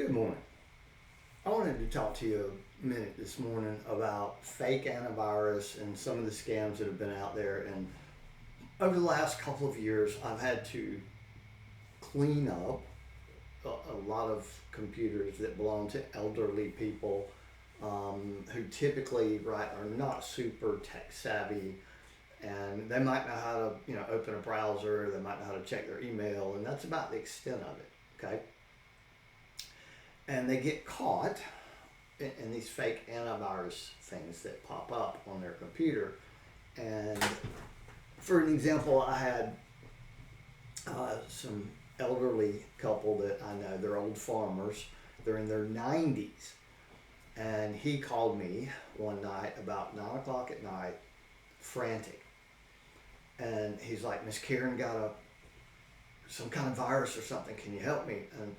Good morning. I wanted to talk to you a minute this morning about fake antivirus and some of the scams that have been out there. And over the last couple of years, I've had to clean up a lot of computers that belong to elderly people who typically, are not super tech savvy, and they might know how to, open a browser. They might know how to check their email, and that's about the extent of it. Okay. And they get caught in these fake antivirus things that pop up on their computer. And for an example, I had some elderly couple that I know. They're old farmers. They're in their 90s. And he called me one night about 9 o'clock at night, frantic. And he's like, "Miss Karen got some kind of virus or something. Can you help me?" And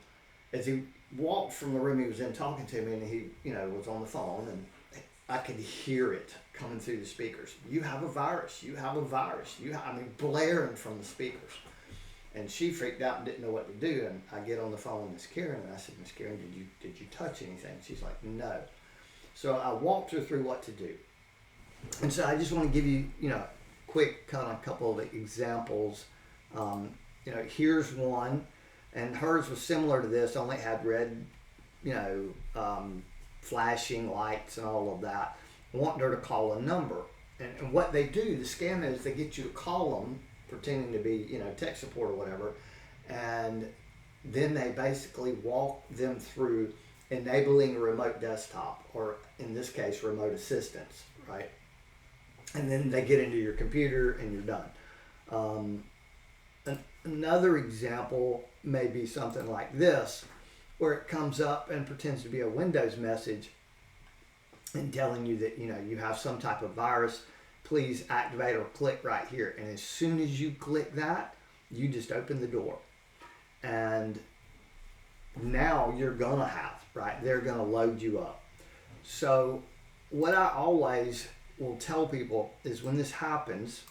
as he walked from the room he was in talking to me, and he, was on the phone, and I could hear it coming through the speakers. "You have a virus. You have a virus. Blaring from the speakers." And she freaked out and didn't know what to do. And I get on the phone with Miss Karen, and I said, "Miss Karen, did you touch anything?" She's like, "No." So I walked her through what to do. And so I just want to give you, quick kind of couple of examples. Here's one. And hers was similar to this, only it had red, flashing lights and all of that. I want her to call a number. And what they do, the scam is they get you to call them, pretending to be, tech support or whatever. And then they basically walk them through enabling a remote desktop, or in this case, remote assistance, right? And then they get into your computer and you're done. Another example may be something like this, where it comes up and pretends to be a Windows message and telling you that, you have some type of virus. Please activate or click right here. And as soon as you click that, you just open the door. And now you're gonna have, they're gonna load you up. So what I always will tell people is when this happens,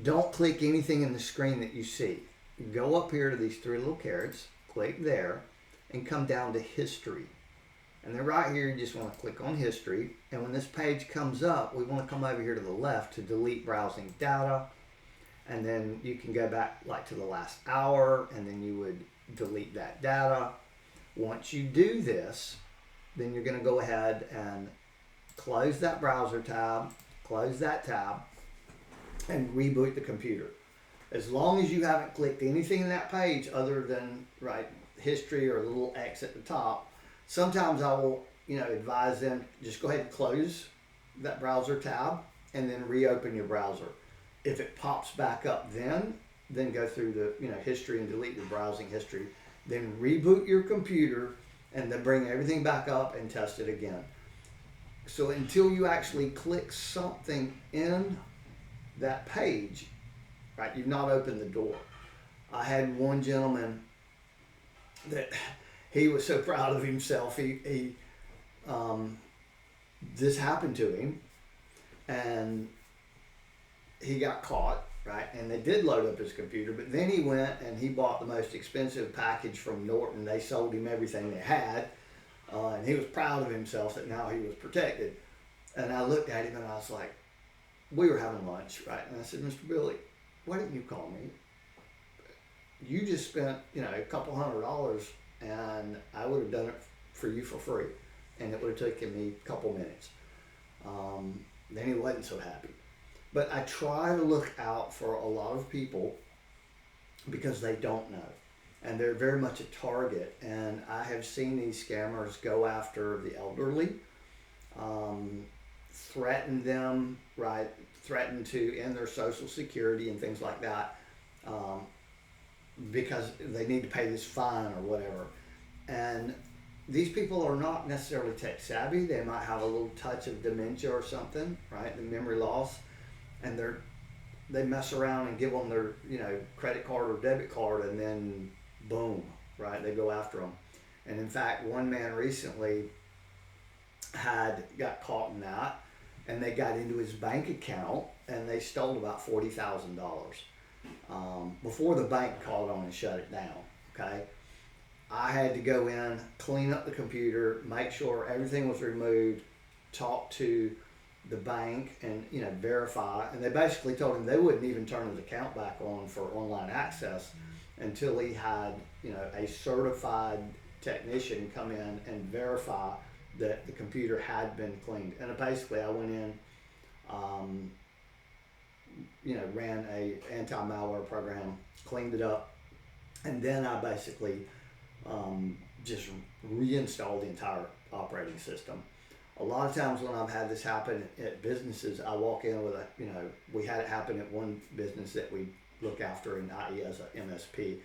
don't click anything in the screen that you see. Go up here to these three little carrots, click there, and come down to history. And then right here, you just want to click on history. And when this page comes up, we want to come over here to the left to delete browsing data. And then you can go back to the last hour, and then you would delete that data. Once you do this, then you're going to go ahead and close that browser tab, close that tab, and reboot the computer. As long as you haven't clicked anything in that page other than history or the little X at the top. Sometimes I will advise them, just go ahead and close that browser tab and then reopen your browser. If it pops back up, then go through the history and delete the browsing history. Then reboot your computer and then bring everything back up and test it again. So until you actually click something in that page, you've not opened the door. I had one gentleman that he was so proud of himself. He this happened to him, and he got caught, and they did load up his computer, but then he went and he bought the most expensive package from Norton. They sold him everything they had, and he was proud of himself that now he was protected. And I looked at him and I was like, we were having lunch, and I said, "Mr. Billy, why didn't you call me? You just spent, a couple $100, and I would have done it for you for free, and it would have taken me a couple minutes." Then he wasn't so happy. But I try to look out for a lot of people because they don't know, and they're very much a target. And I have seen these scammers go after the elderly, threaten them, threaten to end their Social Security and things like that, because they need to pay this fine or whatever. And these people are not necessarily tech savvy. They might have a little touch of dementia or something, the memory loss, and they mess around and give them their credit card or debit card, and then boom, they go after them. And in fact, one man recently got caught in that, and they got into his bank account and they stole about $40,000 before the bank called on and shut it down. Okay, I had to go in, clean up the computer, make sure everything was removed, talk to the bank, and verify. And they basically told him they wouldn't even turn his account back on for online access until he had a certified technician come in and verify that the computer had been cleaned. And basically, I went in, ran a anti-malware program, cleaned it up, and then I basically just reinstalled the entire operating system. A lot of times when I've had this happen at businesses, I walk in with we had it happen at one business that we look after in IE as a MSP.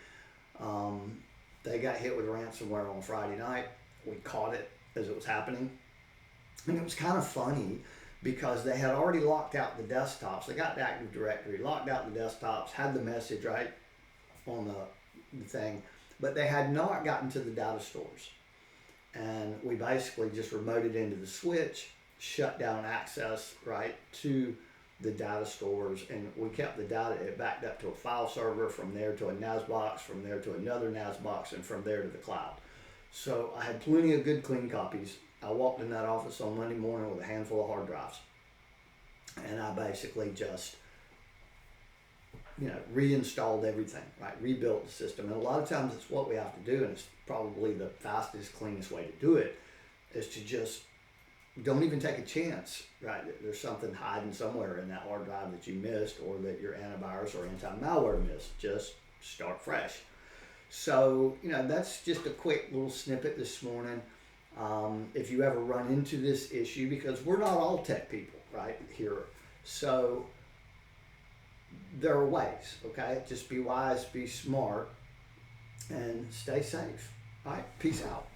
They got hit with ransomware on Friday night. We caught it as it was happening. And it was kind of funny because they had already locked out the desktops. They got the Active Directory, locked out the desktops, had the message right on the thing, but they had not gotten to the data stores. And we basically just remoted into the switch, shut down access right to the data stores, and we kept the data. It backed up to a file server, from there to a NAS box, from there to another NAS box, and from there to the cloud. So I had plenty of good clean copies. I walked in that office on Monday morning with a handful of hard drives, and I basically just reinstalled everything, right? Rebuilt the system. And a lot of times it's what we have to do, and it's probably the fastest, cleanest way to do it, is to just don't even take a chance, right? There's something hiding somewhere in that hard drive that you missed, or that your antivirus or anti-malware missed. Just start fresh. So, that's just a quick little snippet this morning. If you ever run into this issue, because we're not all tech people, right, here. So there are ways, okay? Just be wise, be smart, and stay safe. All right, peace out.